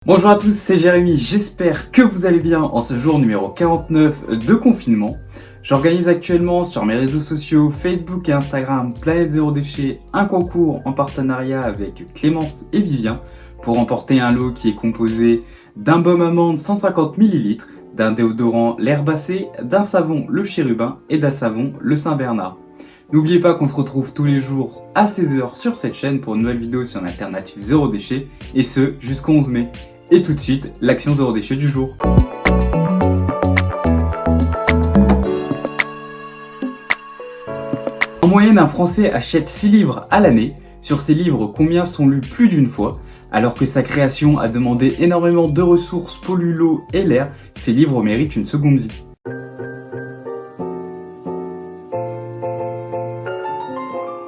Bonjour à tous, c'est Jérémy, j'espère que vous allez bien en ce jour numéro 49 de confinement. J'organise actuellement sur mes réseaux sociaux Facebook et Instagram Planète Zéro Déchet un concours en partenariat avec Clémence et Vivien pour remporter un lot qui est composé d'un baume amande 150 ml, d'un déodorant l'herbacé, d'un savon le chérubin et d'un savon le Saint-Bernard. N'oubliez pas qu'on se retrouve tous les jours à 16h sur cette chaîne pour une nouvelle vidéo sur une alternative zéro déchet, et ce jusqu'au 11 mai. Et tout de suite, l'action zéro déchet du jour. En moyenne, un Français achète 6 livres à l'année. Sur ces livres, combien sont lus plus d'une fois? Alors que sa création a demandé énormément de ressources, pollue l'eau et l'air, ces livres méritent une seconde vie.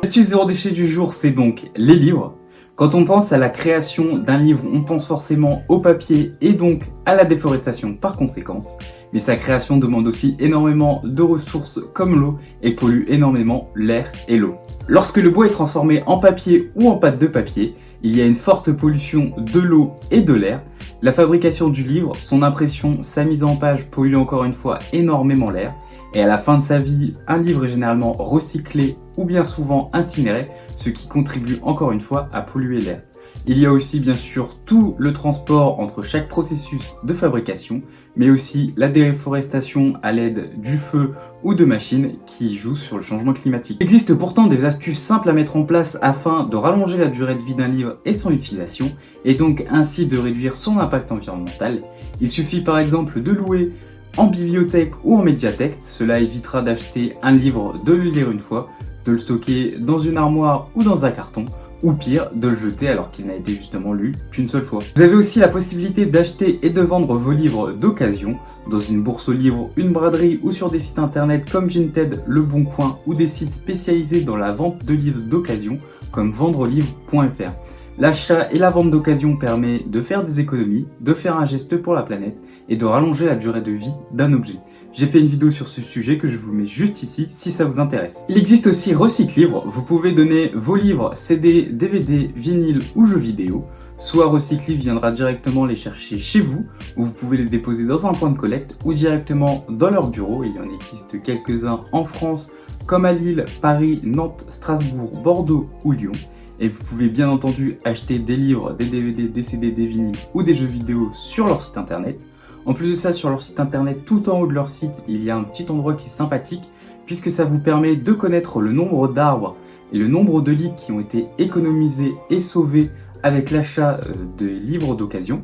L'astuce zéro déchet du jour, c'est donc les livres. Quand on pense à la création d'un livre, on pense forcément au papier et donc à la déforestation par conséquence. Mais sa création demande aussi énormément de ressources comme l'eau et pollue énormément l'air et l'eau. Lorsque le bois est transformé en papier ou en pâte de papier, il y a une forte pollution de l'eau et de l'air. La fabrication du livre, son impression, sa mise en page pollue encore une fois énormément l'air. Et à la fin de sa vie, un livre est généralement recyclé ou bien souvent incinéré, ce qui contribue encore une fois à polluer l'air. Il y a aussi bien sûr tout le transport entre chaque processus de fabrication, mais aussi la déforestation à l'aide du feu ou de machines qui jouent sur le changement climatique. Il existe pourtant des astuces simples à mettre en place afin de rallonger la durée de vie d'un livre et son utilisation, et donc ainsi de réduire son impact environnemental. Il suffit par exemple de louer en bibliothèque ou en médiathèque, cela évitera d'acheter un livre, de le lire une fois, de le stocker dans une armoire ou dans un carton, ou pire, de le jeter alors qu'il n'a été justement lu qu'une seule fois. Vous avez aussi la possibilité d'acheter et de vendre vos livres d'occasion dans une bourse aux livres, une braderie ou sur des sites internet comme Vinted, Le Bon Coin ou des sites spécialisés dans la vente de livres d'occasion comme vendrelivre.fr. L'achat et la vente d'occasion permet de faire des économies, de faire un geste pour la planète et de rallonger la durée de vie d'un objet. J'ai fait une vidéo sur ce sujet que je vous mets juste ici si ça vous intéresse. Il existe aussi Recyclivre, vous pouvez donner vos livres, CD, DVD, vinyle ou jeux vidéo. Soit Recyclivre viendra directement les chercher chez vous, ou vous pouvez les déposer dans un point de collecte ou directement dans leur bureau. Il y en existe quelques-uns en France comme à Lille, Paris, Nantes, Strasbourg, Bordeaux ou Lyon. Et vous pouvez bien entendu acheter des livres, des DVD, des CD, des vinyles ou des jeux vidéo sur leur site internet. En plus de ça, sur leur site internet, tout en haut de leur site, il y a un petit endroit qui est sympathique puisque ça vous permet de connaître le nombre d'arbres et le nombre de livres qui ont été économisés et sauvés avec l'achat de livres d'occasion,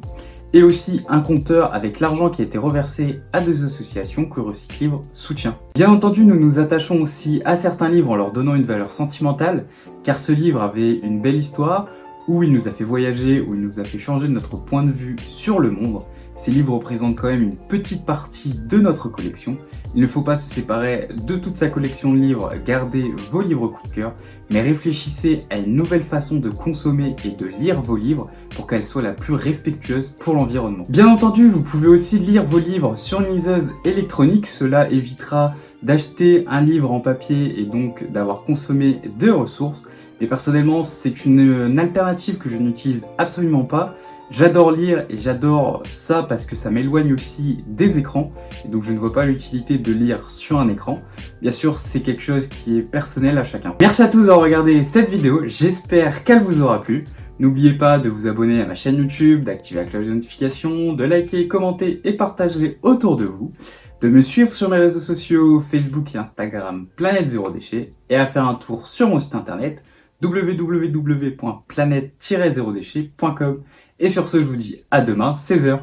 et aussi un compteur avec l'argent qui a été reversé à des associations que Recyclivre soutient. Bien entendu, nous nous attachons aussi à certains livres en leur donnant une valeur sentimentale, car ce livre avait une belle histoire, où il nous a fait voyager, où il nous a fait changer notre point de vue sur le monde. Ces livres représentent quand même une petite partie de notre collection. Il ne faut pas se séparer de toute sa collection de livres, gardez vos livres coup de cœur, mais réfléchissez à une nouvelle façon de consommer et de lire vos livres pour qu'elle soit la plus respectueuse pour l'environnement. Bien entendu, vous pouvez aussi lire vos livres sur une liseuse électronique, cela évitera d'acheter un livre en papier et donc d'avoir consommé des ressources. Mais personnellement, c'est une alternative que je n'utilise absolument pas. J'adore lire et j'adore ça parce que ça m'éloigne aussi des écrans. Et donc je ne vois pas l'utilité de lire sur un écran. Bien sûr, c'est quelque chose qui est personnel à chacun. Merci à tous d'avoir regardé cette vidéo. J'espère qu'elle vous aura plu. N'oubliez pas de vous abonner à ma chaîne YouTube, d'activer la cloche de notification, de liker, commenter et partager autour de vous, de me suivre sur mes réseaux sociaux Facebook et Instagram Planète Zéro Déchet et à faire un tour sur mon site internet www.planète-0déchet.com. Et sur ce, je vous dis à demain, 16h.